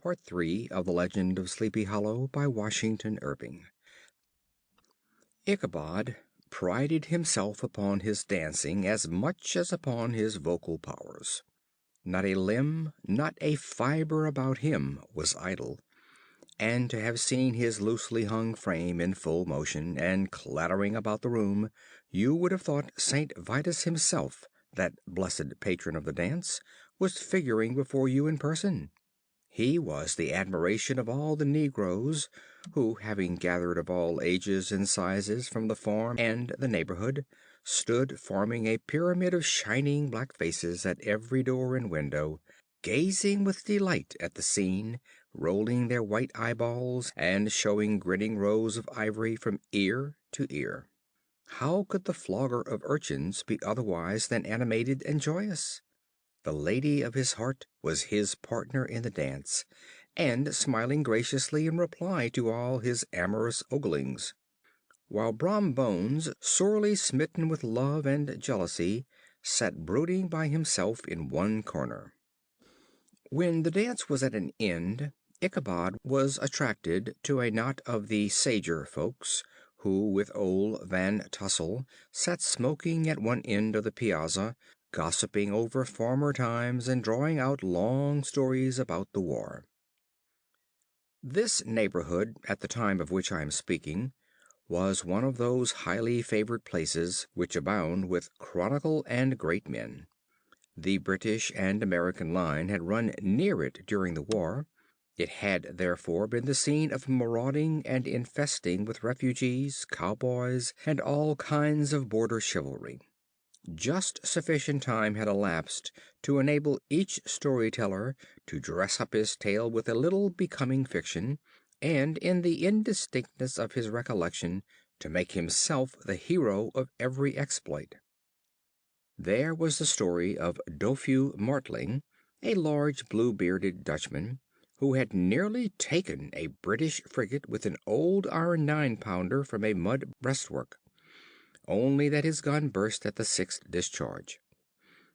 Part 3 of the Legend of Sleepy Hollow by Washington Irving. Ichabod prided himself upon his dancing as much as upon his vocal powers. Not a limb, not a fiber about him was idle, and to have seen his loosely hung frame in full motion and clattering about the room, you would have thought St. Vitus himself, that blessed patron of the dance, was figuring before you in person. He was the admiration of all the negroes, who, having gathered of all ages and sizes from the farm and the neighborhood, stood forming a pyramid of shining black faces at every door and window, gazing with delight at the scene, rolling their white eyeballs, and showing grinning rows of ivory from ear to ear. How could the flogger of urchins be otherwise than animated and joyous? The lady of his heart was his partner in the dance, and smiling graciously in reply to all his amorous oglings, while Brom Bones, sorely smitten with love and jealousy, sat brooding by himself in one corner. When the dance was at an end, Ichabod was attracted to a knot of the sager folks, who, with old Van Tassel, sat smoking at one end of the piazza, gossiping over former times and drawing out long stories about the war. This neighborhood, at the time of which I am speaking, was one of those highly favored places which abound with chronicle and great men. The British and American line had run near it during the war. It had therefore been the scene of marauding and infesting with refugees, cowboys, and all kinds of border chivalry. Just sufficient time had elapsed to enable each storyteller to dress up his tale with a little becoming fiction, and in the indistinctness of his recollection to make himself the hero of every exploit. There was the story of Dofue Martling, a large blue-bearded Dutchman, who had nearly taken a British frigate with an old iron 9-pounder from a mud breastwork, only that his gun burst at the 6th discharge.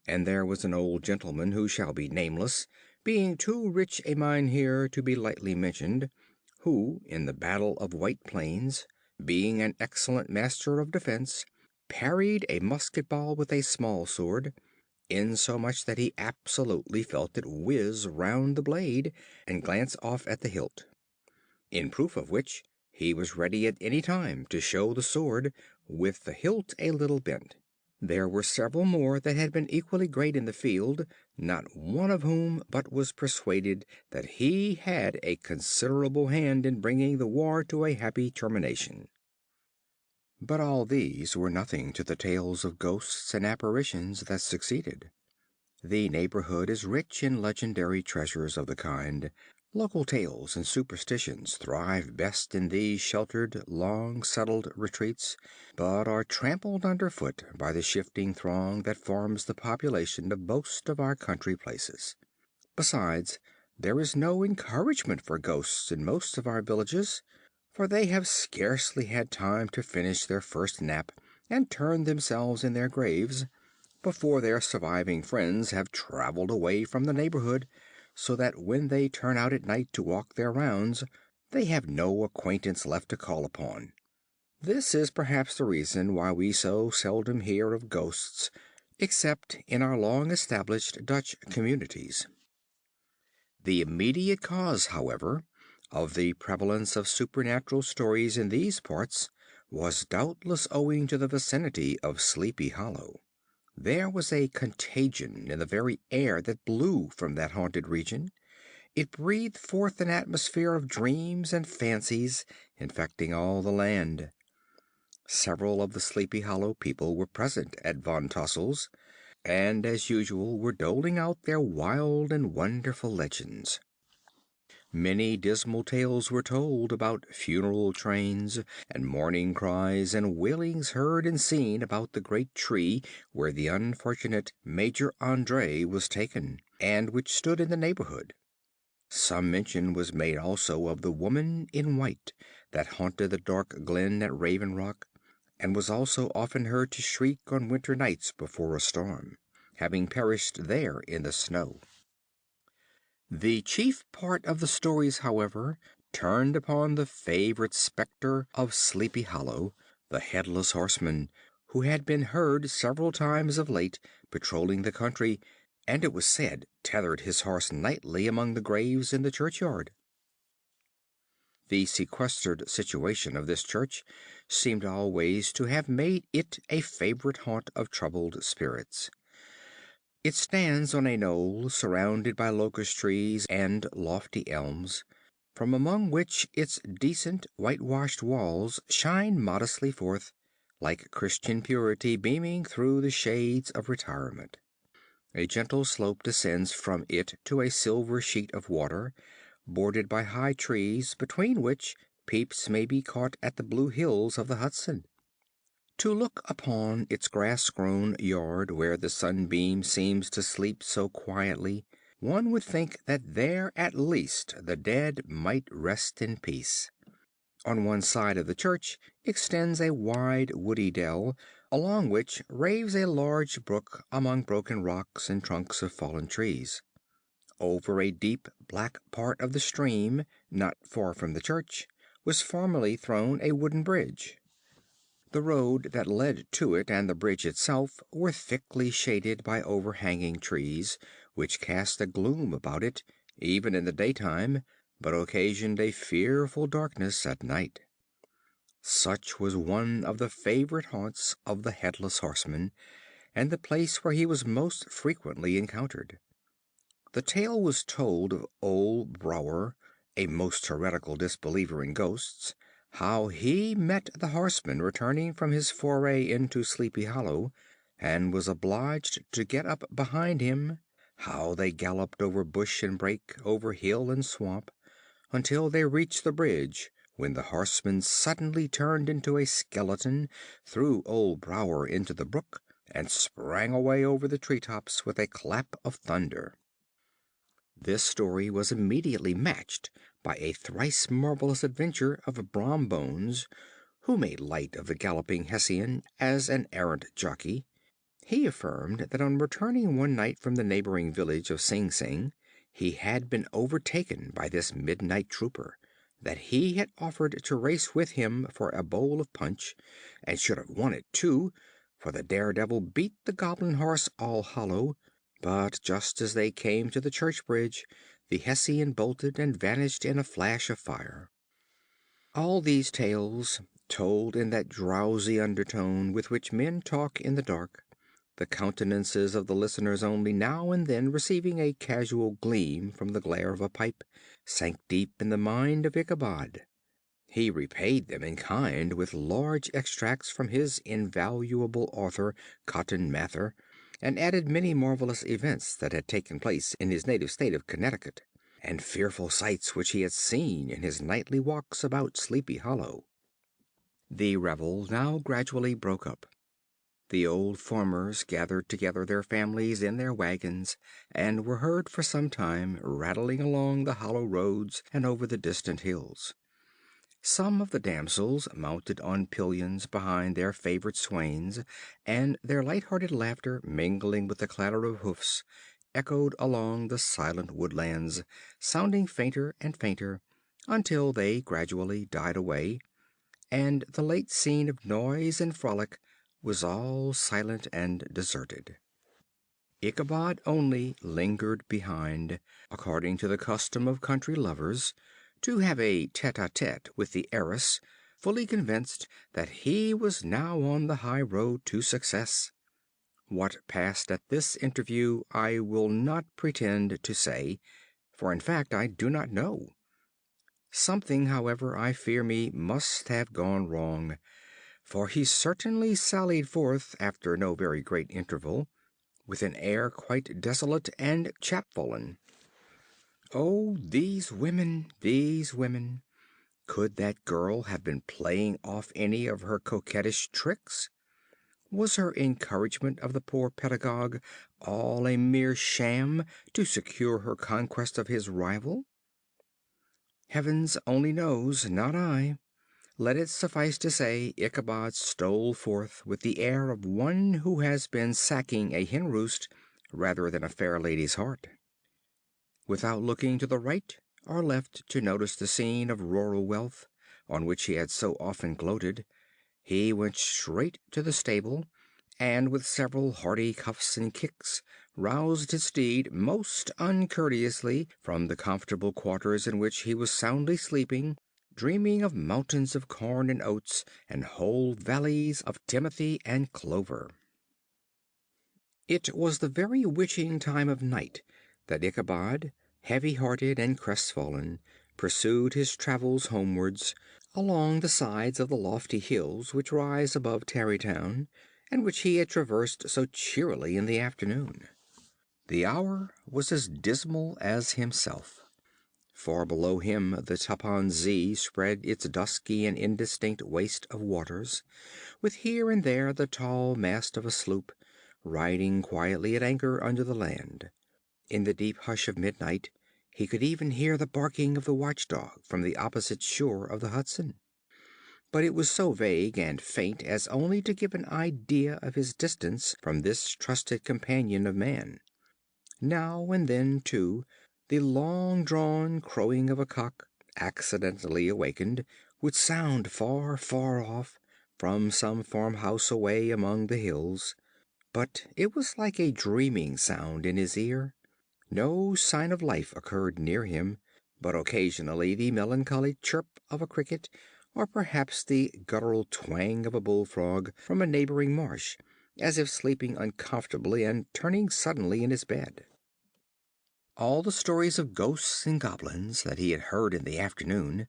And there was an old gentleman who shall be nameless, being too rich a mynheer to be lightly mentioned, who, in the battle of White Plains, being an excellent master of defense, parried a musket ball with a small sword, insomuch that he absolutely felt it whiz round the blade and glance off at the hilt. In proof of which, he was ready at any time to show the sword, with the hilt a little bent. There were several more that had been equally great in the field, not one of whom but was persuaded that he had a considerable hand in bringing the war to a happy termination. But all these were nothing to the tales of ghosts and apparitions that succeeded. The neighborhood is rich in legendary treasures of the kind. Local tales and superstitions thrive best in these sheltered, long-settled retreats, but are trampled underfoot by the shifting throng that forms the population of most of our country places. Besides, there is no encouragement for ghosts in most of our villages, for they have scarcely had time to finish their first nap and turn themselves in their graves before their surviving friends have traveled away from the neighborhood, so that when they turn out at night to walk their rounds, they have no acquaintance left to call upon. This is perhaps the reason why we so seldom hear of ghosts, except in our long-established Dutch communities. The immediate cause, however, of the prevalence of supernatural stories in these parts was doubtless owing to the vicinity of Sleepy Hollow. There was a contagion in the very air that blew from that haunted region. It breathed forth an atmosphere of dreams and fancies, infecting all the land. Several of the Sleepy Hollow people were present at Van Tassel's, and as usual were doling out their wild and wonderful legends. Many dismal tales were told about funeral trains, and mourning cries and wailings heard and seen about the great tree where the unfortunate Major André was taken, and which stood in the neighborhood. Some mention was made also of the woman in white that haunted the dark glen at Raven Rock, and was also often heard to shriek on winter nights before a storm, having perished there in the snow. The chief part of the stories, however, turned upon the favorite spectre of Sleepy Hollow, the Headless Horseman, who had been heard several times of late patrolling the country, and it was said tethered his horse nightly among the graves in the churchyard. The sequestered situation of this church seemed always to have made it a favorite haunt of troubled spirits. It stands on a knoll surrounded by locust trees and lofty elms, from among which its decent whitewashed walls shine modestly forth, like Christian purity beaming through the shades of retirement. A gentle slope descends from it to a silver sheet of water, bordered by high trees, between which peeps may be caught at the blue hills of the Hudson. To look upon its grass grown yard where the sunbeam seems to sleep so quietly, one would think that there at least the dead might rest in peace. On one side of the church extends a wide woody dell, along which raves a large brook among broken rocks and trunks of fallen trees. Over a deep black part of the stream, not far from the church, was formerly thrown a wooden bridge. The road that led to it and the bridge itself were thickly shaded by overhanging trees, which cast a gloom about it, even in the daytime, but occasioned a fearful darkness at night. Such was one of the favorite haunts of the Headless Horseman, and the place where he was most frequently encountered. The tale was told of old Brower, a most heretical disbeliever in ghosts, how he met the horseman returning from his foray into Sleepy Hollow, and was obliged to get up behind him; how they galloped over bush and brake, over hill and swamp, until they reached the bridge, when the horseman suddenly turned into a skeleton, threw old Brower into the brook, and sprang away over the tree tops with a clap of thunder. This story was immediately matched by a thrice marvelous adventure of Brom Bones, who made light of the galloping Hessian as an errant jockey. He affirmed that on returning one night from the neighboring village of Sing Sing, he had been overtaken by this midnight trooper, that he had offered to race with him for a bowl of punch, and should have won it too, for the daredevil beat the goblin horse All Hollow; but just as they came to the church bridge, the Hessian bolted and vanished in a flash of fire. All these tales, told in that drowsy undertone with which men talk in the dark, the countenances of the listeners only now and then receiving a casual gleam from the glare of a pipe, sank deep in the mind of Ichabod. He repaid them in kind with large extracts from his invaluable author, Cotton Mather, and added many marvelous events that had taken place in his native state of Connecticut, and fearful sights which he had seen in his nightly walks about Sleepy Hollow. The revel now gradually broke up. The old farmers gathered together their families in their wagons, and were heard for some time rattling along the hollow roads and over the distant hills. Some of the damsels mounted on pillions behind their favorite swains, and their light-hearted laughter, mingling with the clatter of hoofs, echoed along the silent woodlands, sounding fainter and fainter, until they gradually died away, and the late scene of noise and frolic was all silent and deserted. Ichabod only lingered behind, according to the custom of country lovers, to have a tête-à-tête with the heiress, fully convinced that he was now on the high road to success. What passed at this interview I will not pretend to say, for in fact I do not know. Something, however, I fear me, must have gone wrong, for he certainly sallied forth, after no very great interval, with an air quite desolate and chapfallen. Oh, these women, these women! Could that girl have been playing off any of her coquettish tricks? Was her encouragement of the poor pedagogue all a mere sham to secure her conquest of his rival? Heavens only knows, not I. Let it suffice to say, Ichabod stole forth with the air of one who has been sacking a hen roost rather than a fair lady's heart. Without looking to the right or left to notice the scene of rural wealth, on which he had so often gloated, he went straight to the stable, and with several hearty cuffs and kicks, roused his steed most uncourteously from the comfortable quarters in which he was soundly sleeping, dreaming of mountains of corn and oats, and whole valleys of timothy and clover. It was the very witching time of night that Ichabod, heavy hearted and crestfallen, pursued his travels homewards, along the sides of the lofty hills which rise above Tarrytown, and which he had traversed so cheerily in the afternoon. The hour was as dismal as himself. Far below him the Tappan Zee spread its dusky and indistinct waste of waters, with here and there the tall mast of a sloop, riding quietly at anchor under the land. In the deep hush of midnight he could even hear the barking of the watchdog from the opposite shore of the Hudson. But it was so vague and faint as only to give an idea of his distance from this trusted companion of man. Now and then, too, the long drawn crowing of a cock, accidentally awakened, would sound far, far off, from some farmhouse away among the hills. But it was like a dreaming sound in his ear. No sign of life occurred near him, but occasionally the melancholy chirp of a cricket, or perhaps the guttural twang of a bullfrog from a neighboring marsh, as if sleeping uncomfortably and turning suddenly in his bed. All the stories of ghosts and goblins that he had heard in the afternoon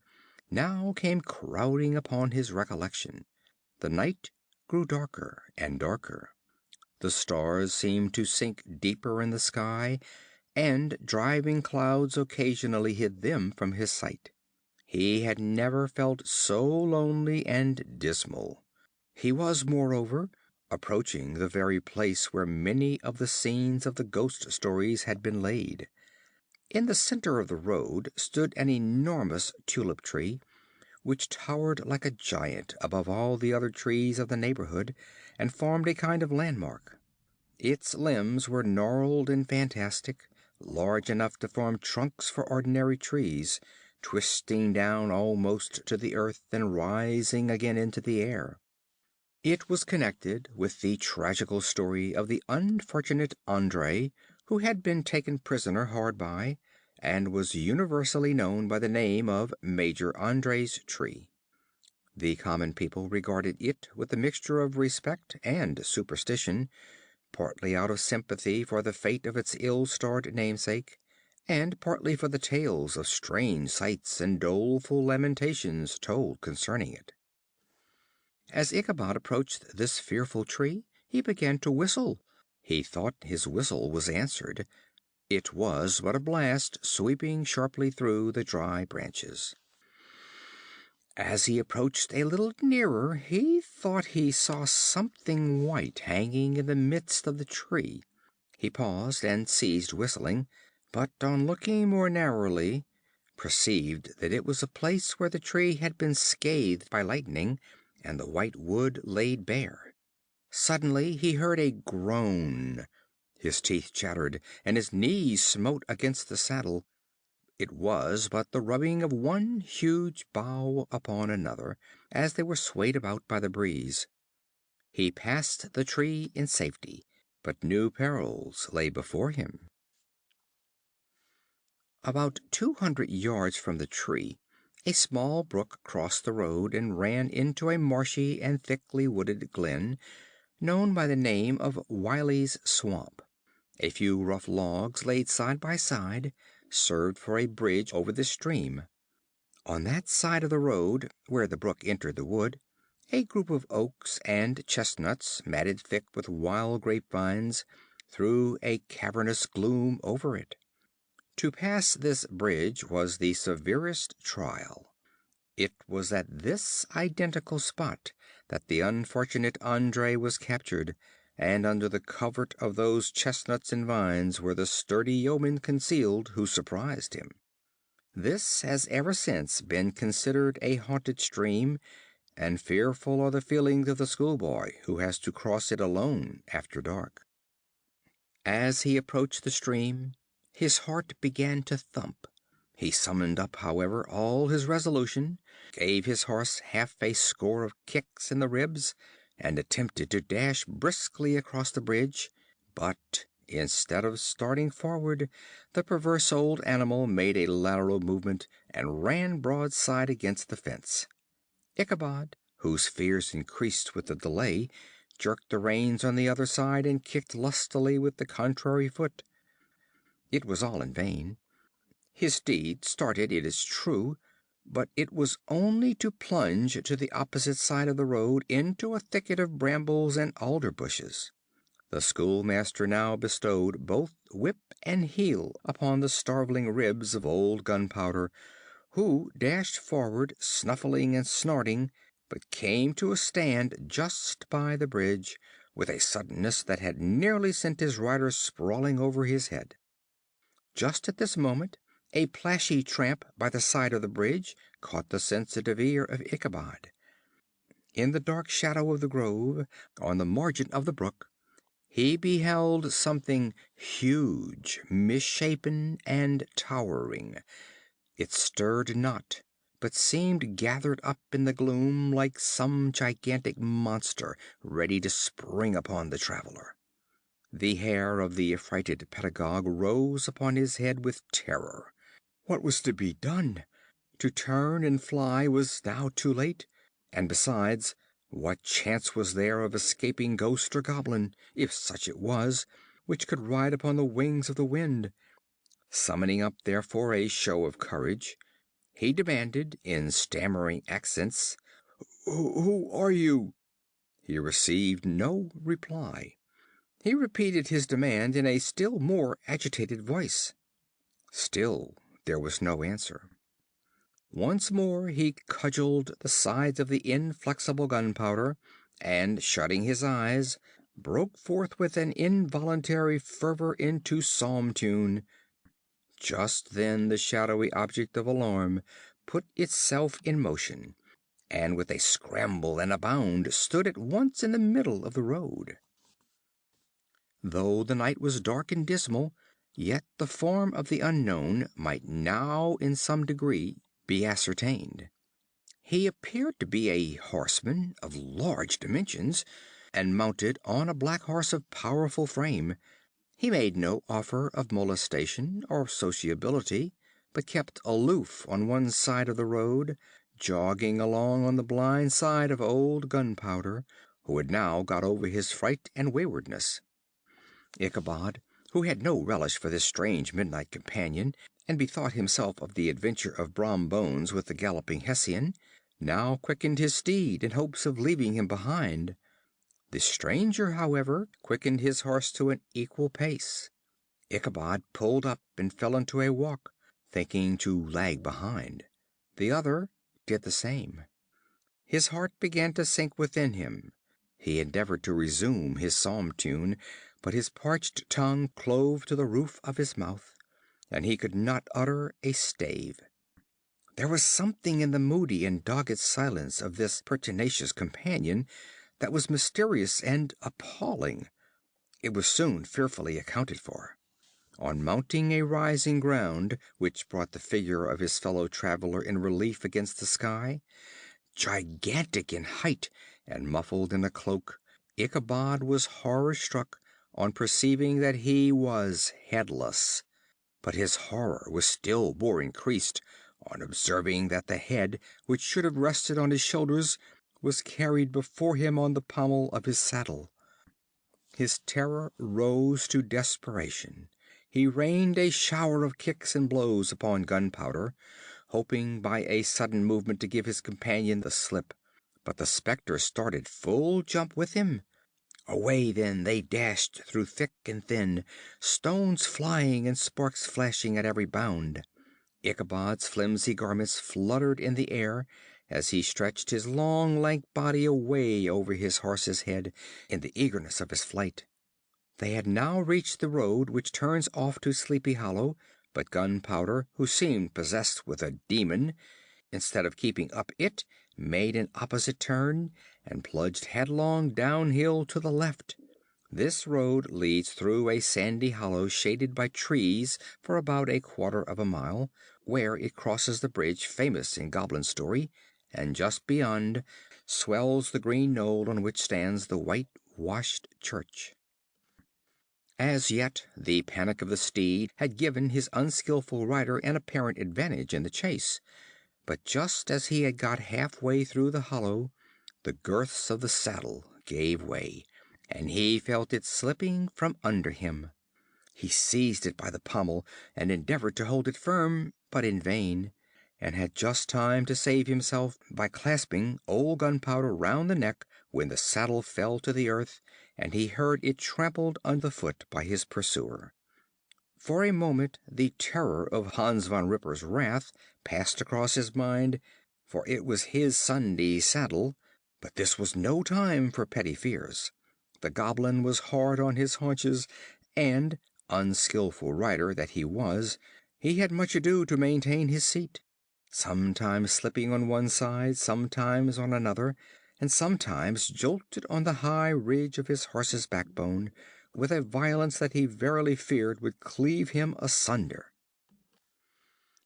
now came crowding upon his recollection. The night grew darker and darker. The stars seemed to sink deeper in the sky, and driving clouds occasionally hid them from his sight. He had never felt so lonely and dismal. He was, moreover, approaching the very place where many of the scenes of the ghost stories had been laid. In the center of the road stood an enormous tulip tree, which towered like a giant above all the other trees of the neighborhood, and formed a kind of landmark. Its limbs were gnarled and fantastic, large enough to form trunks for ordinary trees, twisting down almost to the earth and rising again into the air. It was connected with the tragical story of the unfortunate André, who had been taken prisoner hard by, and was universally known by the name of Major André's tree. The common people regarded it with a mixture of respect and superstition, partly out of sympathy for the fate of its ill-starred namesake, and partly for the tales of strange sights and doleful lamentations told concerning it. As Ichabod approached this fearful tree, he began to whistle. He thought his whistle was answered. It was but a blast sweeping sharply through the dry branches. As he approached a little nearer, he thought he saw something white hanging in the midst of the tree. He paused and ceased whistling, but on looking more narrowly, perceived that it was a place where the tree had been scathed by lightning, and the white wood laid bare. Suddenly he heard a groan. His teeth chattered, and his knees smote against the saddle. It was but the rubbing of one huge bough upon another, as they were swayed about by the breeze. He passed the tree in safety, but new perils lay before him. About 200 yards from the tree, a small brook crossed the road and ran into a marshy and thickly wooded glen, known by the name of Wiley's Swamp. A few rough logs laid side by side served for a bridge over the stream. On that side of the road where the brook entered the wood, a group of oaks and chestnuts, matted thick with wild grapevines, threw a cavernous gloom over it. To pass this bridge was the severest trial. It was at this identical spot that the unfortunate André was captured, and under the covert of those chestnuts and vines were the sturdy yeomen concealed who surprised him. This has ever since been considered a haunted stream, and fearful are the feelings of the schoolboy who has to cross it alone after dark. As he approached the stream, His heart began to thump. He summoned up, however, all his resolution, gave his horse half a score of kicks in the ribs, and attempted to dash briskly across the bridge; but, instead of starting forward, the perverse old animal made a lateral movement, and ran broadside against the fence. Ichabod, whose fears increased with the delay, jerked the reins on the other side, and kicked lustily with the contrary foot. It was all in vain. His steed started, it is true, but it was only to plunge to the opposite side of the road into a thicket of brambles and alder bushes. The schoolmaster now bestowed both whip and heel upon the starveling ribs of old Gunpowder, who dashed forward, snuffling and snorting, but came to a stand just by the bridge, with a suddenness that had nearly sent his rider sprawling over his head. Just at this moment a plashy tramp by the side of the bridge caught the sensitive ear of Ichabod. In the dark shadow of the grove, on the margin of the brook, he beheld something huge, misshapen, and towering. It stirred not, but seemed gathered up in the gloom like some gigantic monster ready to spring upon the traveler. The hair of the affrighted pedagogue rose upon his head with terror. What was to be done? To turn and fly was now too late; and besides, what chance was there of escaping ghost or goblin, if such it was, which could ride upon the wings of the wind? Summoning up, therefore, a show of courage, he demanded, in stammering accents, "Who are you?" He received no reply. He repeated his demand in a still more agitated voice. Still there was no answer. Once more he cudgeled the sides of the inflexible Gunpowder, and, shutting his eyes, broke forth with an involuntary fervor into psalm tune. Just then the shadowy object of alarm put itself in motion, and with a scramble and a bound stood at once in the middle of the road. Though the night was dark and dismal, yet the form of the unknown might now in some degree be ascertained. He appeared to be a horseman of large dimensions, and mounted on a black horse of powerful frame. He made no offer of molestation or sociability, but kept aloof on one side of the road, jogging along on the blind side of old Gunpowder, who had now got over his fright and waywardness. Ichabod, who had no relish for this strange midnight companion, and bethought himself of the adventure of Brom Bones with the galloping Hessian, now quickened his steed in hopes of leaving him behind. The stranger, however, quickened his horse to an equal pace. Ichabod pulled up and fell into a walk, thinking to lag behind. The other did the same. His heart began to sink within him. He endeavored to resume his psalm tune, but his parched tongue clove to the roof of his mouth, and he could not utter a stave. There was something in the moody and dogged silence of this pertinacious companion that was mysterious and appalling. It was soon fearfully accounted for. On mounting a rising ground which brought the figure of his fellow traveler in relief against the sky, gigantic in height and muffled in a cloak, Ichabod was horror struck on perceiving that he was headless. But his horror was still more increased on observing that the head which should have rested on his shoulders was carried before him on the pommel of his saddle. His terror rose to desperation. He rained a shower of kicks and blows upon Gunpowder, hoping by a sudden movement to give his companion the slip. But the spectre started full jump with him. Away then they dashed through thick and thin, stones flying and sparks flashing at every bound. Ichabod's flimsy garments fluttered in the air as he stretched his long, lank body away over his horse's head in the eagerness of his flight. They had now reached the road which turns off to Sleepy Hollow, but Gunpowder, who seemed possessed with a demon, instead of keeping up it, made an opposite turn, and plunged headlong downhill to the left. This road leads through a sandy hollow shaded by trees for about a quarter of a mile, where it crosses the bridge famous in goblin story, and just beyond swells the green knoll on which stands the whitewashed church. As yet, the panic of the steed had given his unskillful rider an apparent advantage in the chase, but just as he had got halfway through the hollow, the girths of the saddle gave way, and he felt it slipping from under him. He seized it by the pommel and endeavored to hold it firm, but in vain, and had just time to save himself by clasping old Gunpowder round the neck when the saddle fell to the earth, and he heard it trampled under foot by his pursuer. For a moment the terror of Hans Von Ripper's wrath passed across his mind, for it was his Sunday saddle, but this was no time for petty fears. The goblin was hard on his haunches, and, unskillful rider that he was, he had much ado to maintain his seat, sometimes slipping on one side, sometimes on another, and sometimes jolted on the high ridge of his horse's backbone with a violence that he verily feared would cleave him asunder.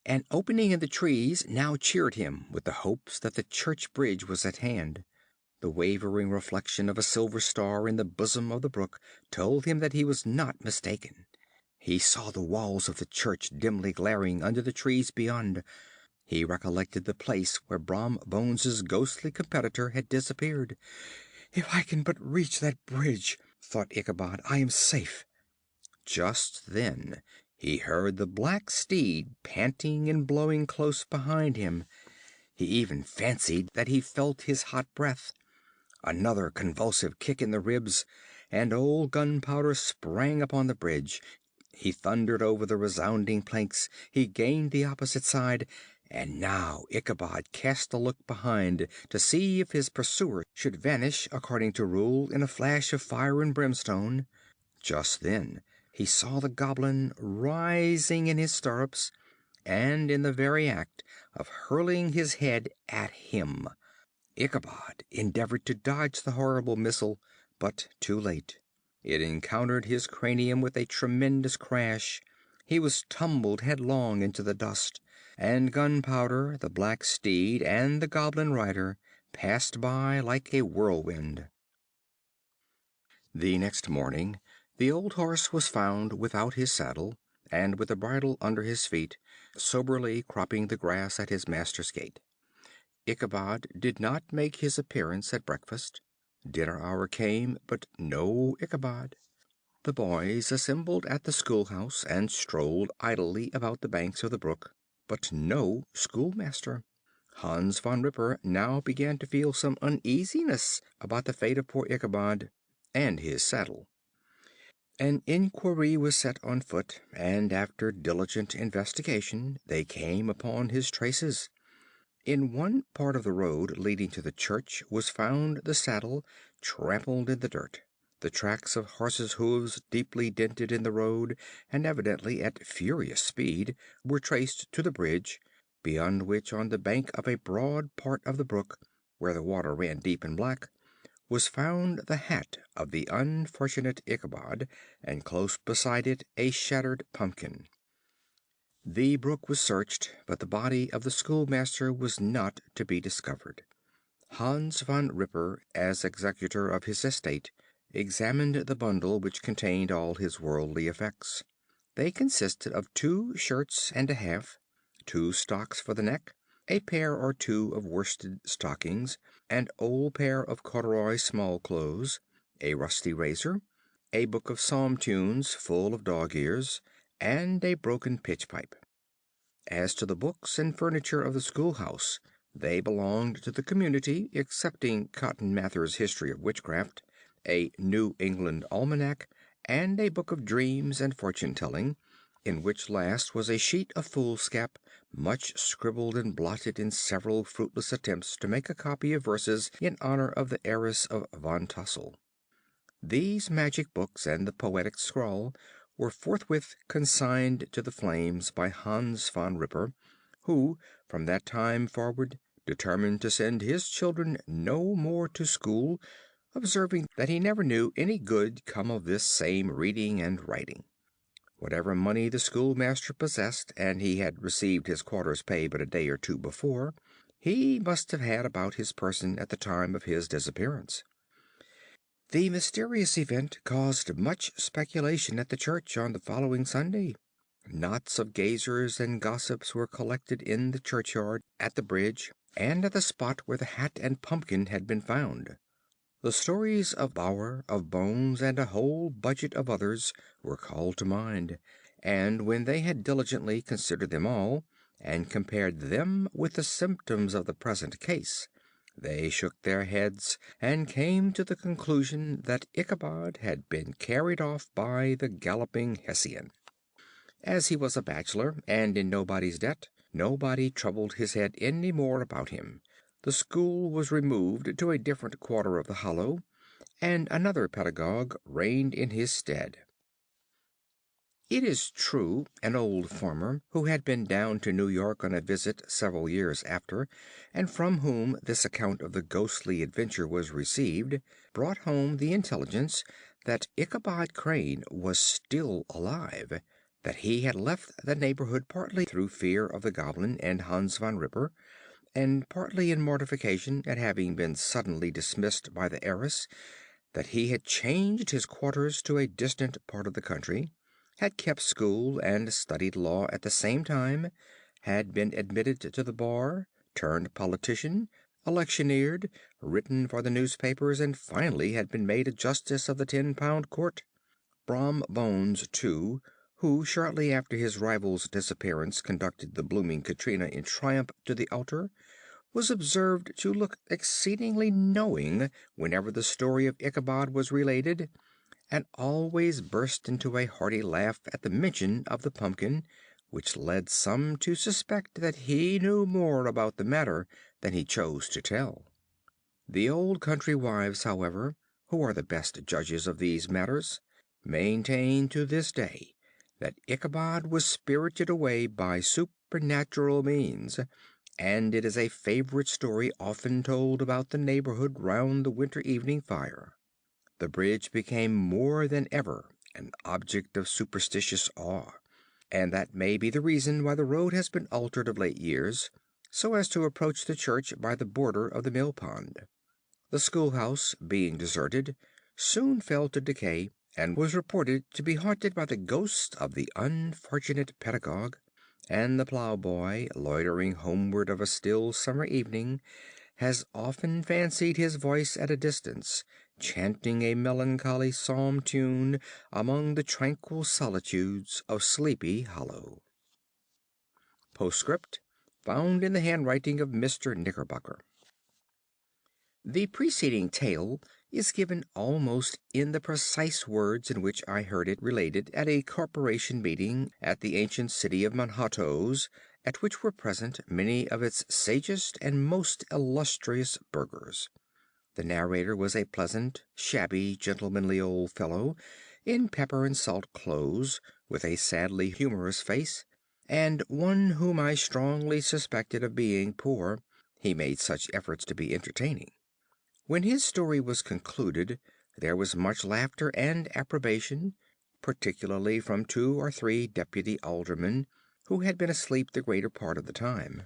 An opening in the trees now cheered him with the hopes that the church bridge was at hand. The wavering reflection of a silver star in the bosom of the brook told him that he was not mistaken. He saw the walls of the church dimly glaring under the trees beyond. He recollected the place where Brom Bones's ghostly competitor had disappeared. "If I can but reach that bridge," thought Ichabod, "I am safe." Just then he heard the black steed panting and blowing close behind him. He even fancied that he felt his hot breath. Another convulsive kick in the ribs, and old Gunpowder sprang upon the bridge. He thundered over the resounding planks, he gained the opposite side, and now Ichabod cast a look behind to see if his pursuer should vanish according to rule in a flash of fire and brimstone. Just then he saw the goblin rising in his stirrups, and in the very act of hurling his head at him. Ichabod endeavored to dodge the horrible missile, but too late. It encountered his cranium with a tremendous crash. He was tumbled headlong into the dust, and Gunpowder, the black steed, and the goblin rider passed by like a whirlwind. The next morning the old horse was found without his saddle, and with the bridle under his feet, soberly cropping the grass at his master's gate. Ichabod did not make his appearance at breakfast. Dinner hour came, but no Ichabod. The boys assembled at the schoolhouse and strolled idly about the banks of the brook, but no schoolmaster. Hans Von Ripper now began to feel some uneasiness about the fate of poor Ichabod and his saddle. An inquiry was set on foot, and after diligent investigation they came upon his traces. In one part of the road leading to the church was found the saddle trampled in the dirt. The tracks of horses' hoofs, deeply dented in the road and evidently at furious speed, were traced to the bridge, beyond which, on the bank of a broad part of the brook, where the water ran deep and black, was found the hat of the unfortunate Ichabod, and close beside it a shattered pumpkin. The brook was searched, but the body of the schoolmaster was not to be discovered. Hans Von Ripper, as executor of his estate, examined the bundle which contained all his worldly effects. They consisted of 2 shirts and a half, 2 stocks for the neck, a pair or 2 of worsted stockings, an old pair of corduroy small clothes, a rusty razor, a book of psalm tunes full of dog ears, and a broken pitch pipe. As to the books and furniture of the schoolhouse, they belonged to the community, excepting Cotton Mather's History of Witchcraft, a New England Almanac, and a book of dreams and fortune telling, in which last was a sheet of foolscap, much scribbled and blotted in several fruitless attempts to make a copy of verses in honor of the heiress of Van Tassel. These magic books and the poetic scrawl were forthwith consigned to the flames by Hans Von Ripper, who, from that time forward, determined to send his children no more to school, observing that he never knew any good come of this same reading and writing. Whatever money the schoolmaster possessed, and he had received his quarter's pay but a day or two before, he must have had about his person at the time of his disappearance. The mysterious event caused much speculation at the church on the following Sunday. Knots of gazers and gossips were collected in the churchyard, at the bridge, and at the spot where the hat and pumpkin had been found. The stories of Bower, of Bones, and a whole budget of others were called to mind, and when they had diligently considered them all, and compared them with the symptoms of the present case, they shook their heads and came to the conclusion that Ichabod had been carried off by the galloping Hessian. As he was a bachelor and in nobody's debt, nobody troubled his head any more about him. The school was removed to a different quarter of the Hollow, and another pedagogue reigned in his stead. It is true, an old farmer, who had been down to New York on a visit several years after, and from whom this account of the ghostly adventure was received, brought home the intelligence that Ichabod Crane was still alive, that he had left the neighborhood partly through fear of the goblin and Hans Van Ripper, and partly in mortification at having been suddenly dismissed by the heiress; that he had changed his quarters to a distant part of the country, had kept school and studied law at the same time, had been admitted to the bar, turned politician, electioneered, written for the newspapers, and finally had been made a justice of the £10 court. Brom Bones, too, who shortly after his rival's disappearance conducted the blooming Katrina in triumph to the altar, was observed to look exceedingly knowing whenever the story of Ichabod was related, and always burst into a hearty laugh at the mention of the pumpkin, which led some to suspect that he knew more about the matter than he chose to tell. The old country wives, however, who are the best judges of these matters, maintain to this day that Ichabod was spirited away by supernatural means, and it is a favorite story often told about the neighborhood round the winter evening fire. The bridge became more than ever an object of superstitious awe, and that may be the reason why the road has been altered of late years, so as to approach the church by the border of the mill pond. The schoolhouse, being deserted, soon fell to decay, and was reported to be haunted by the ghost of the unfortunate pedagogue; and the ploughboy, loitering homeward of a still summer evening, has often fancied his voice at a distance, chanting a melancholy psalm tune among the tranquil solitudes of Sleepy Hollow. Postscript, found in the handwriting of Mr. Knickerbocker. The preceding tale is given almost in the precise words in which I heard it related at a corporation meeting at the ancient city of Manhattoes, at which were present many of its sagest and most illustrious burghers. The narrator was a pleasant, shabby, gentlemanly old fellow, in pepper and salt clothes, with a sadly humorous face, and one whom I strongly suspected of being poor, he made such efforts to be entertaining. When his story was concluded, there was much laughter and approbation, particularly from 2 or 3 deputy aldermen, who had been asleep the greater part of the time.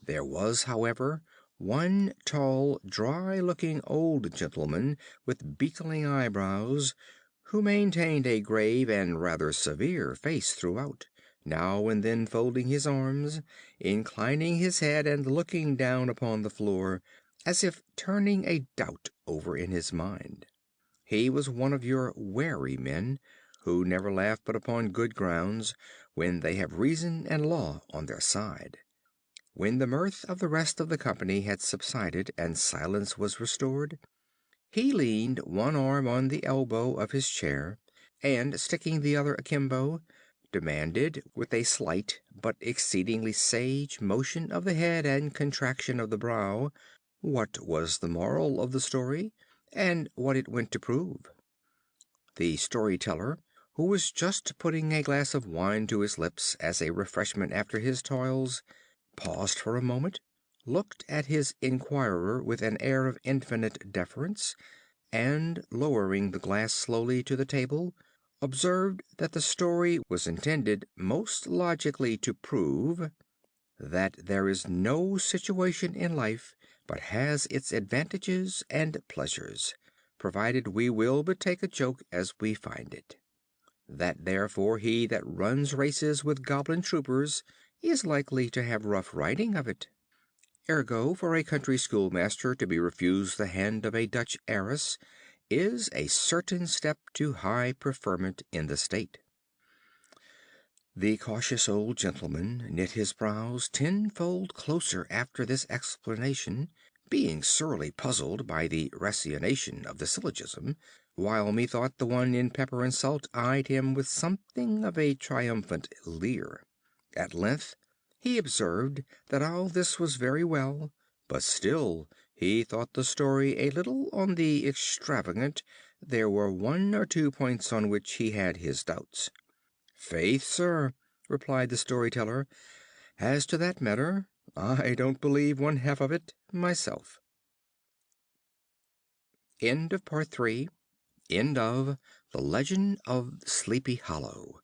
There was, however, one tall, dry-looking old gentleman with beetling eyebrows, who maintained a grave and rather severe face throughout, now and then folding his arms, inclining his head, and looking down upon the floor, as if turning a doubt over in his mind. He was one of your wary men, who never laugh but upon good grounds, when they have reason and law on their side. When the mirth of the rest of the company had subsided and silence was restored, he leaned one arm on the elbow of his chair, and sticking the other akimbo, demanded, with a slight but exceedingly sage motion of the head and contraction of the brow, what was the moral of the story, and what it went to prove. The storyteller, who was just putting a glass of wine to his lips as a refreshment after his toils, paused for a moment, looked at his inquirer with an air of infinite deference, and, lowering the glass slowly to the table, observed that the story was intended most logically to prove that there is no situation in life but has its advantages and pleasures, provided we will but take a joke as we find it. That therefore he that runs races with goblin troopers is likely to have rough riding of it. Ergo, for a country schoolmaster to be refused the hand of a Dutch heiress is a certain step to high preferment in the state. The cautious old gentleman knit his brows tenfold closer after this explanation, being sorely puzzled by the ratiocination of the syllogism, while methought the one in pepper and salt eyed him with something of a triumphant leer. At length he observed that all this was very well, but still he thought the story a little on the extravagant. There were one or two points on which he had his doubts. "Faith, sir," replied the storyteller, "as to that matter, I don't believe one half of it myself." End of Part 3. End of The Legend of Sleepy Hollow,